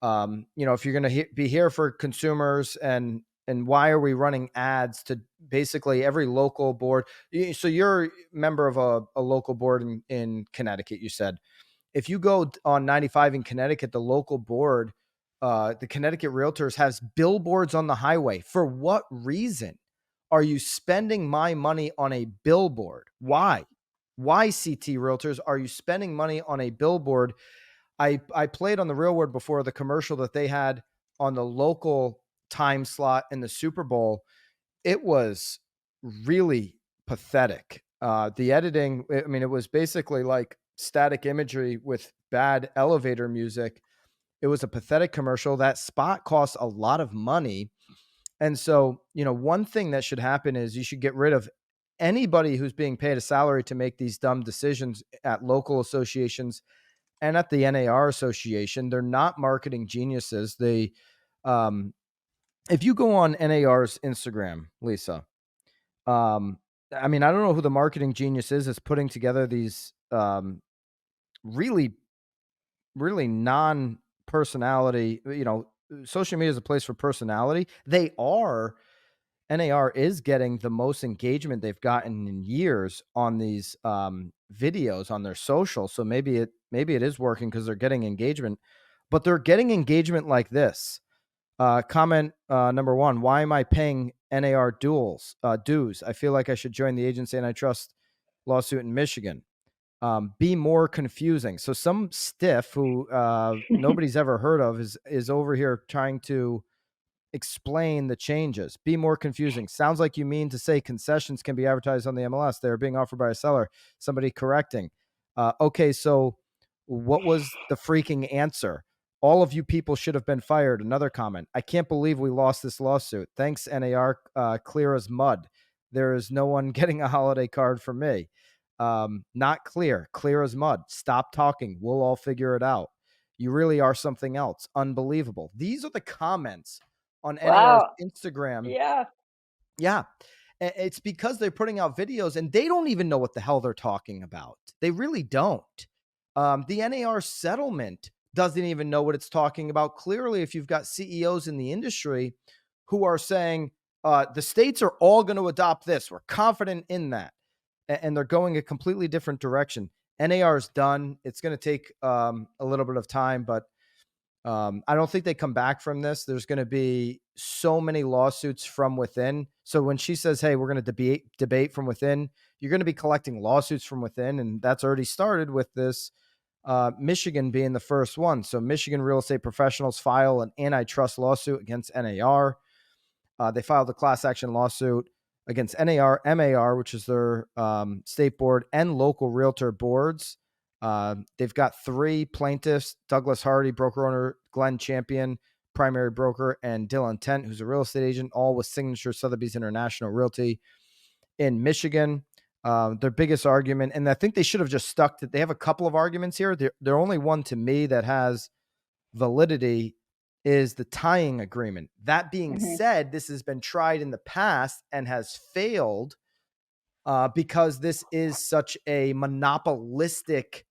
If you're going to be here for consumers, and why are we running ads to basically every local board? So you're a member of a local board in Connecticut, you said. If you go on 95 in Connecticut, the local board, the Connecticut Realtors, has billboards on the highway. For what reason are you spending my money on a billboard? Why? Why, CT Realtors, are you spending money on a billboard? I played on the Real World before the commercial that they had on the local time slot in the Super Bowl. It was really pathetic. The editing, I mean, it was basically like static imagery with bad elevator music. It was a pathetic commercial. That spot costs a lot of money. And so, one thing that should happen is you should get rid of anybody who's being paid a salary to make these dumb decisions at local associations and at the NAR association. They're not marketing geniuses. If you go on NAR's Instagram, Lisa, I mean, I don't know who the marketing genius is putting together these really, really non-personality. Social media is a place for personality. NAR is getting the most engagement they've gotten in years on these videos on their social. So maybe it is working because they're getting engagement, but they're getting engagement like this. Comment number 1: why am I paying NAR dues? I feel like I should join the agency antitrust lawsuit in Michigan. Be more confusing. So some stiff who nobody's ever heard of is over here trying to explain the changes. Be more confusing. Sounds like you mean to say concessions can be advertised on the MLS. They're being offered by a seller. Somebody correcting. Okay, so what was the freaking answer? All of you people should have been fired. Another comment. I can't believe we lost this lawsuit. Thanks, NAR. Clear as mud. There is no one getting a holiday card from me. Not clear. Clear as mud. Stop talking. We'll all figure it out. You really are something else. Unbelievable. These are the comments on NAR's Wow. Instagram. Yeah. Yeah. It's because they're putting out videos and they don't even know what the hell they're talking about. They really don't. The NAR settlement doesn't even know what it's talking about. Clearly, if you've got CEOs in the industry who are saying the states are all going to adopt this, we're confident in that, and they're going a completely different direction. NAR is done. It's going to take a little bit of time, but I don't think they come back from this. There's going to be so many lawsuits from within. So when she says, hey, we're going to debate from within, you're going to be collecting lawsuits from within. And that's already started with this, Michigan being the first one. So Michigan real estate professionals file an antitrust lawsuit against NAR. They filed a class action lawsuit against NAR, MAR, which is their state board, and local realtor boards. They've got 3 plaintiffs: Douglas Hardy, broker owner; Glenn Champion, primary broker; and Dylan Tent, who's a real estate agent, all with signature Sotheby's International Realty in Michigan. Their biggest argument, and I think they should have just stuck to, they have a couple of arguments here. They're only one to me that has validity, is the tying agreement. That being said, this has been tried in the past and has failed because this is such a monopolistic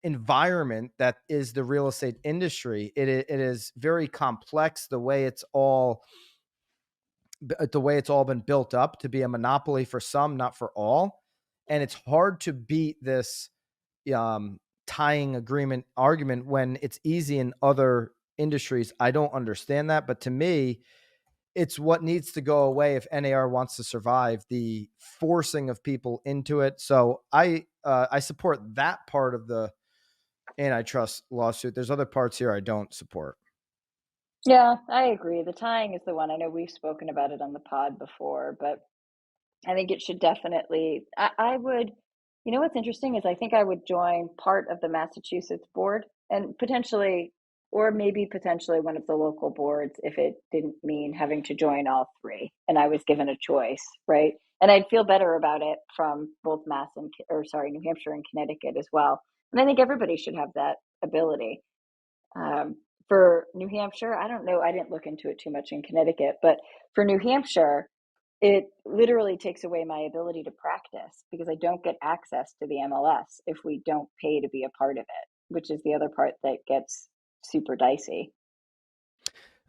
environment that is the real estate industry. It is very complex the way it's all been built up to be a monopoly for some, not for all. And it's hard to beat this tying agreement argument when it's easy in other industries. I don't understand that, but to me, it's what needs to go away if NAR wants to survive, the forcing of people into it. So I support that part of the antitrust lawsuit. There's other parts here I don't support. Yeah, I agree. The tying is the one. I know we've spoken about it on the pod before, but I think it should definitely, I would, what's interesting is I think I would join part of the Massachusetts board and potentially, or maybe potentially one of the local boards if it didn't mean having to join all 3 and I was given a choice, right? And I'd feel better about it from both New Hampshire and Connecticut as well. And I think everybody should have that ability. for New Hampshire, I don't know. I didn't look into it too much in Connecticut, but for New Hampshire, it literally takes away my ability to practice because I don't get access to the MLS if we don't pay to be a part of it, which is the other part that gets super dicey.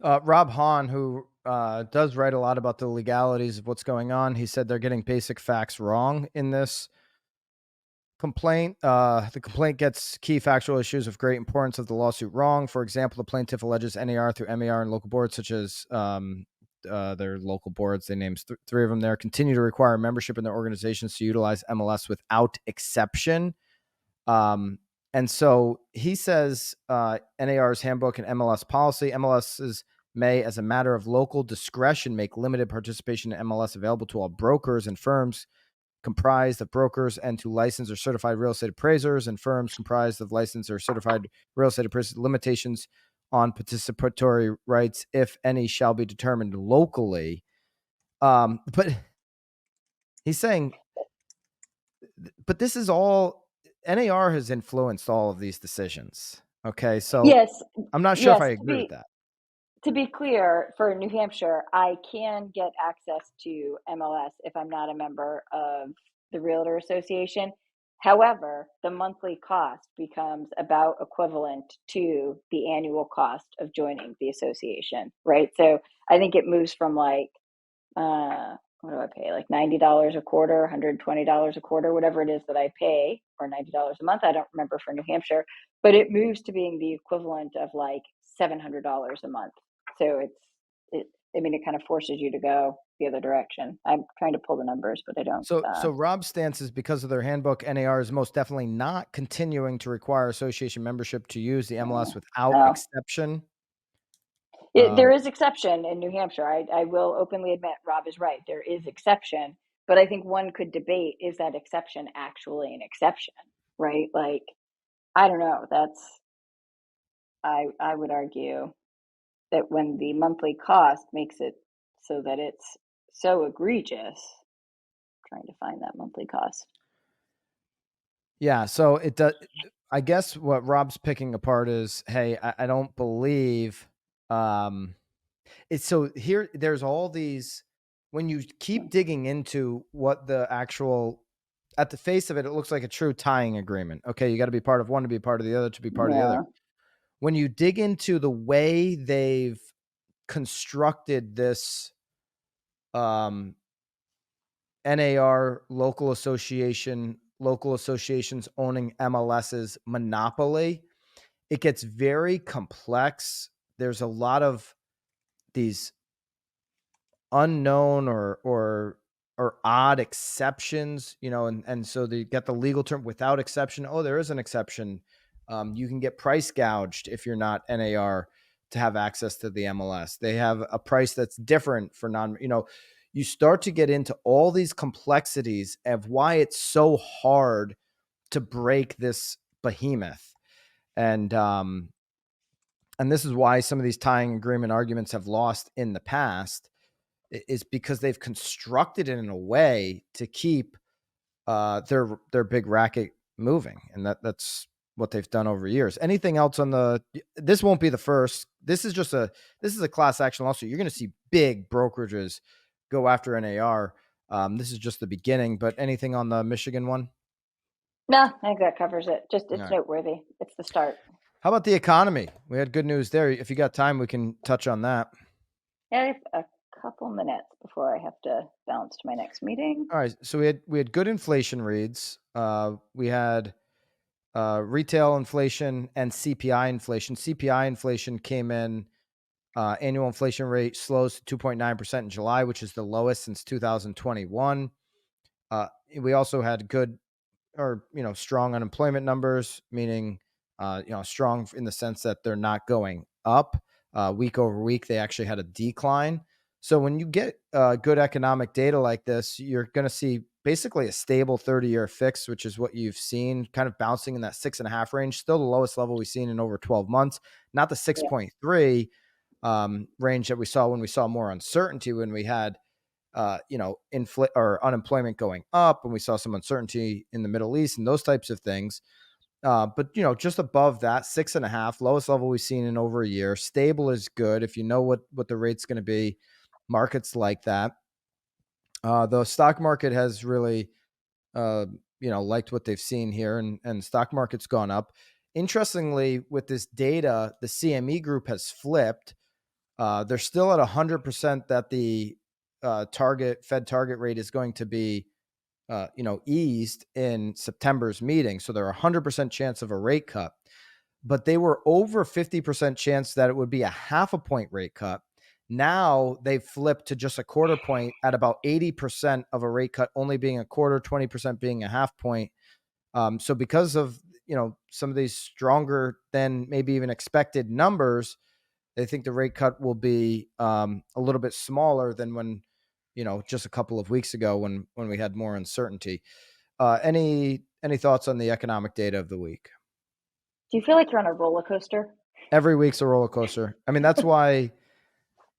Rob Hahn, who does write a lot about the legalities of what's going on, he said they're getting basic facts wrong in this complaint. The complaint gets key factual issues of great importance of the lawsuit wrong. For example, the plaintiff alleges NAR through MAR and local boards, such as their local boards, they named three of them there, continue to require membership in their organizations to utilize MLS without exception. And so he says NAR's handbook and MLS policy, MLS's may, as a matter of local discretion, make limited participation in MLS available to all brokers and firms comprised of brokers and to licensed or certified real estate appraisers and firms comprised of licensed or certified real estate appraisers. Limitations on participatory rights, if any, shall be determined locally. But he's saying, but this is all, NAR has influenced all of these decisions. Okay, so Yes, I'm not sure if I yes. agree with that. To be clear, for New Hampshire, I can get access to MLS if I'm not a member of the Realtor Association. However, the monthly cost becomes about equivalent to the annual cost of joining the association, right? So I think it moves from like, what do I pay? Like $90 a quarter, $120 a quarter, whatever it is that I pay, or $90 a month. I don't remember for New Hampshire, but it moves to being the equivalent of like $700 a month. So I mean, it kind of forces you to go the other direction. I'm trying to pull the numbers, but I don't. So Rob's stance is because of their handbook, NAR is most definitely not continuing to require association membership to use the MLS without Oh, exception. there is exception in New Hampshire. I will openly admit Rob is right. There is exception, but I think one could debate, is that exception actually an exception, right? Like, I don't know. I would argue that when the monthly cost makes it so that it's so egregious, trying to find that monthly cost. Yeah, so it does. I guess what Rob's picking apart is, hey, I don't believe it's so here. There's all these, when you keep digging into what the actual, at the face of it, it looks like a true tying agreement. Okay, you got to be part of one to be part of the other to be part of the other. Yeah. When you dig into the way they've constructed this NAR local associations owning MLS's monopoly, it gets very complex. There's a lot of these unknown or odd exceptions, you know, and so they get the legal term without exception. Oh, there is an exception. You can get price gouged if you're not NAR to have access to the MLS. They have a price that's different for non, you know, you start to get into all these complexities of why it's so hard to break this behemoth. And this is why some of these tying agreement arguments have lost in the past, is because they've constructed it in a way to keep their big racket moving. And that's what they've done over years. Anything else on this won't be the first. This is a class action lawsuit. You're going to see big brokerages go after NAR. This is just the beginning, but anything on the Michigan one? No, I think that covers it. Just, it's Right. noteworthy. It's the start. How about the economy? We had good news there. If you got time, we can touch on that. Yeah, I have a couple minutes before I have to bounce to my next meeting. All right. So we had good inflation reads. We had retail inflation and CPI inflation. CPI inflation came in. Annual inflation rate slows to 2.9% in July, which is the lowest since 2021. We also had good, or strong unemployment numbers, meaning strong in the sense that they're not going up. Week over week, they actually had a decline. So when you get good economic data like this, you're going to see basically a stable 30-year fix, which is what you've seen, kind of bouncing in that 6.5 range. Still the lowest level we've seen in over 12 months, not the 6.3 range that we saw when we saw more uncertainty, when we had or unemployment going up, and we saw some uncertainty in the Middle East and those types of things. But just above that, 6.5, lowest level we've seen in over a year. Stable is good if you know what the rate's going to be. Markets like that. The stock market has really, liked what they've seen here, and stock market's gone up. Interestingly, with this data, the CME group has flipped. They're still at 100% that the Fed target rate is going to be eased in September's meeting. So they're 100% chance of a rate cut, but they were over 50% chance that it would be a half a point rate cut. Now they've flipped to just a quarter point at about 80% of a rate cut, only being a quarter, 20% being a half point. So because of, some of these stronger than maybe even expected numbers, they think the rate cut will be a little bit smaller than when, just a couple of weeks ago when we had more uncertainty. Any thoughts on the economic data of the week? Do you feel like you're on a roller coaster? Every week's a roller coaster. I mean, that's why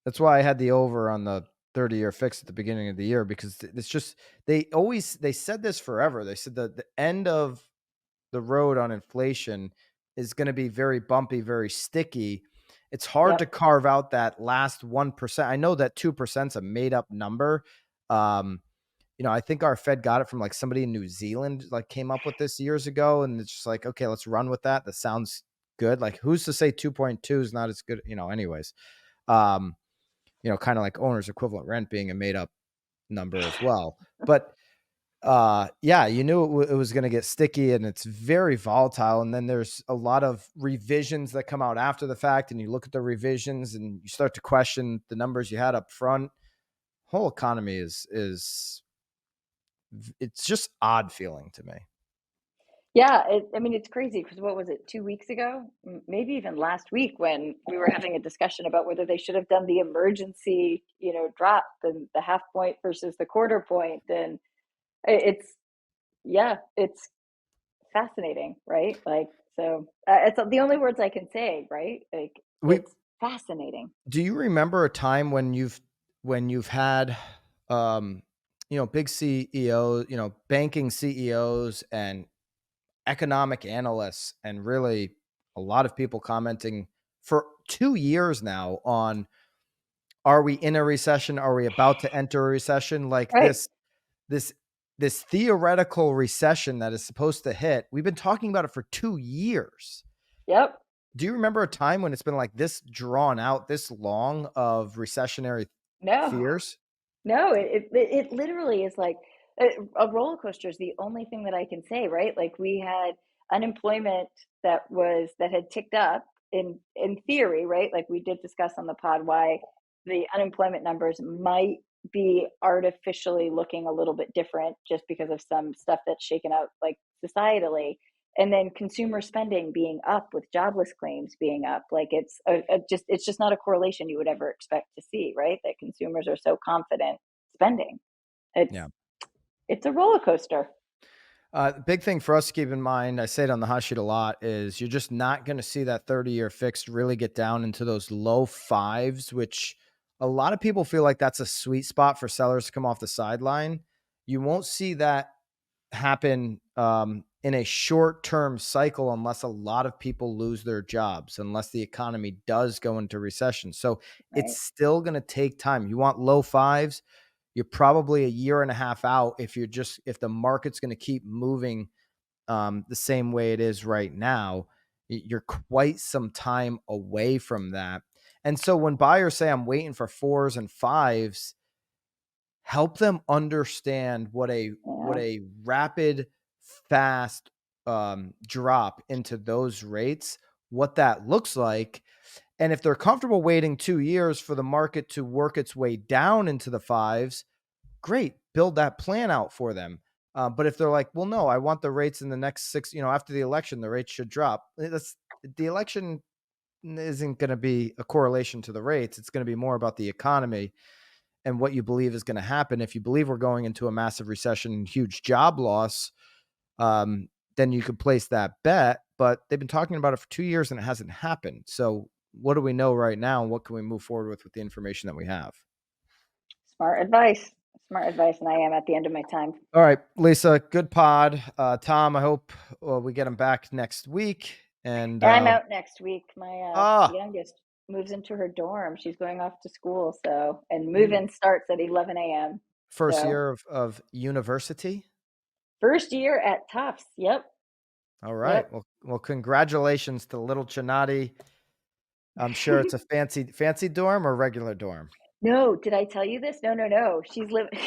I had the over on the 30-year fix at the beginning of the year, because it's just they said this forever. They said that the end of the road on inflation is going to be very bumpy, very sticky. It's hard to Yep. carve out that last 1%. I know that 2% is a made up number. I think our Fed got it from like somebody in New Zealand, like came up with this years ago. And it's just like, okay, let's run with that. That sounds good. Like, who's to say 2.2 is not as good, anyways. Kind of like owner's equivalent rent being a made up number as well. But yeah, you knew it was going to get sticky, and it's very volatile. And then there's a lot of revisions that come out after the fact, and you look at the revisions and you start to question the numbers you had up front. Whole economy is it's just odd feeling to me. Yeah, I mean, it's crazy because what was it, 2 weeks ago? Maybe even last week when we were having a discussion about whether they should have done the emergency, drop and the half point versus the quarter point. And it's, yeah, it's fascinating, right? Like, so it's the only words I can say, right? Like, We it's fascinating. Do you remember a time when you've had big CEOs, banking CEOs and economic analysts, and really a lot of people commenting for 2 years now on, are we in a recession? Are we about to enter a recession? Like Right. this this theoretical recession that is supposed to hit. We've been talking about it for 2 years. Yep. Do you remember a time when it's been like this drawn out, this long of recessionary No. fears? No, it literally is like a roller coaster is the only thing that I can say, right? Like we had unemployment that had ticked up in theory, right? Like we did discuss on the pod why the unemployment numbers might be artificially looking a little bit different just because of some stuff that's shaken out like societally. And then consumer spending being up with jobless claims being up, like it's just not a correlation you would ever expect to see, right? That consumers are so confident spending. It's Yeah. it's a roller coaster. Big thing for us to keep in mind, I say it on the hot sheet a lot, is you're just not going to see that 30-year fixed really get down into those low fives, which a lot of people feel like that's a sweet spot for sellers to come off the sideline. You won't see that happen in a short-term cycle unless a lot of people lose their jobs, unless the economy does go into recession. So it's Right. still going to take time. You want low fives, you're probably a year and a half out if the market's going to keep moving the same way it is right now. You're quite some time away from that. And so when buyers say, I'm waiting for fours and fives, help them understand what Yeah. a rapid, fast drop into those rates, what that looks like. And if they're comfortable waiting 2 years for the market to work its way down into the fives, great, build that plan out for them. But if they're like, well, no, I want the rates in the next 6, after the election, the rates should drop. The election isn't going to be a correlation to the rates. It's going to be more about the economy and what you believe is going to happen. If you believe we're going into a massive recession and huge job loss, then you could place that bet. But they've been talking about it for 2 years and it hasn't happened. So what do we know right now? And what can we move forward with the information that we have? Smart advice. smart advice, and I am at the end of my time. All right, Lisa, good pod. Tom, I hope we get him back next week. And I'm out next week. My ah, youngest moves into her dorm. She's going off to school, and move-in starts at 11 a.m. first So year of university. first year at Tufts. Yep. All right. Yep. Well, congratulations to little Chinatti. I'm sure it's a fancy dorm or regular dorm. No, did I tell you this? No. She's living.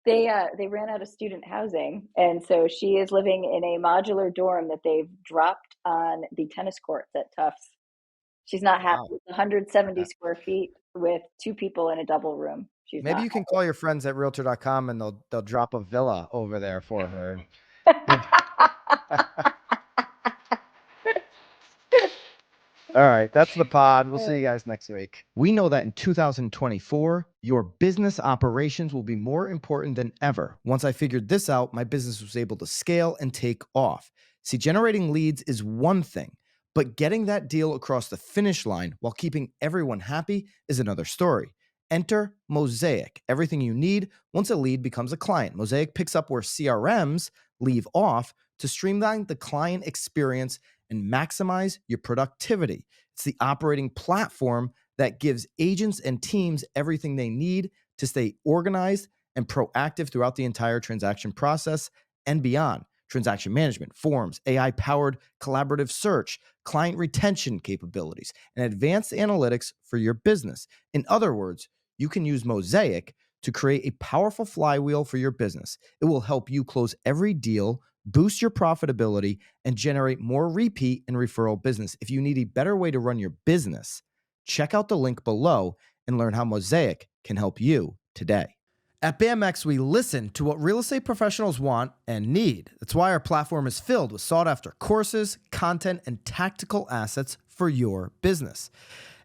They ran out of student housing, and so she is living in a modular dorm that they've dropped on the tennis courts at Tufts. She's not happy. Wow. It's 170 square feet with 2 people in a double room. She's Maybe not you can call your friends at realtor.com and they'll drop a villa over there for her. happy. All right, that's the pod. We'll see you guys next week. We know that in 2024, your business operations will be more important than ever. Once I figured this out, my business was able to scale and take off. See, generating leads is one thing, but getting that deal across the finish line while keeping everyone happy is another story. Enter Mosaic, everything you need once a lead becomes a client. Mosaic picks up where CRMs leave off to streamline the client experience and maximize your productivity. It's the operating platform that gives agents and teams everything they need to stay organized and proactive throughout the entire transaction process and beyond. Transaction management, forms, AI-powered collaborative search, client retention capabilities, and advanced analytics for your business. In other words, you can use Mosaic to create a powerful flywheel for your business. It will help you close every deal, boost your profitability, and generate more repeat and referral business. If you need a better way to run your business, check out the link below and learn how Mosaic can help you today. At BMX, we listen to what real estate professionals want and need. That's why our platform is filled with sought-after courses, content, and tactical assets for your business.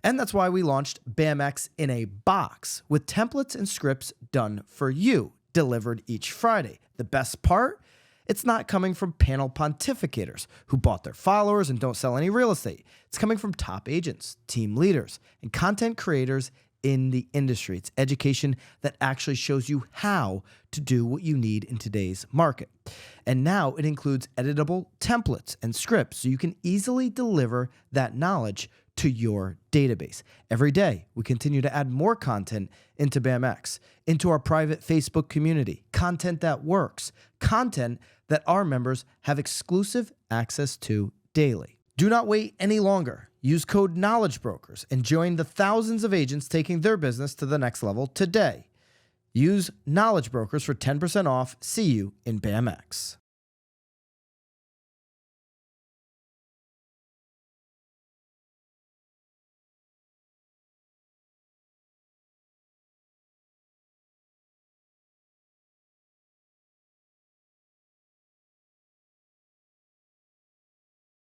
And that's why we launched BMX in a box with templates and scripts done for you, delivered each Friday. The best part? It's not coming from panel pontificators who bought their followers and don't sell any real estate. It's coming from top agents, team leaders, and content creators in the industry. It's education that actually shows you how to do what you need in today's market. And now it includes editable templates and scripts so you can easily deliver that knowledge to your database. Every day, we continue to add more content into BMX, into our private Facebook community, content that works, content that our members have exclusive access to daily. Do not wait any longer. Use code Knowledge Brokers and join the thousands of agents taking their business to the next level today. Use Knowledge Brokers for 10% off. See you in BMX.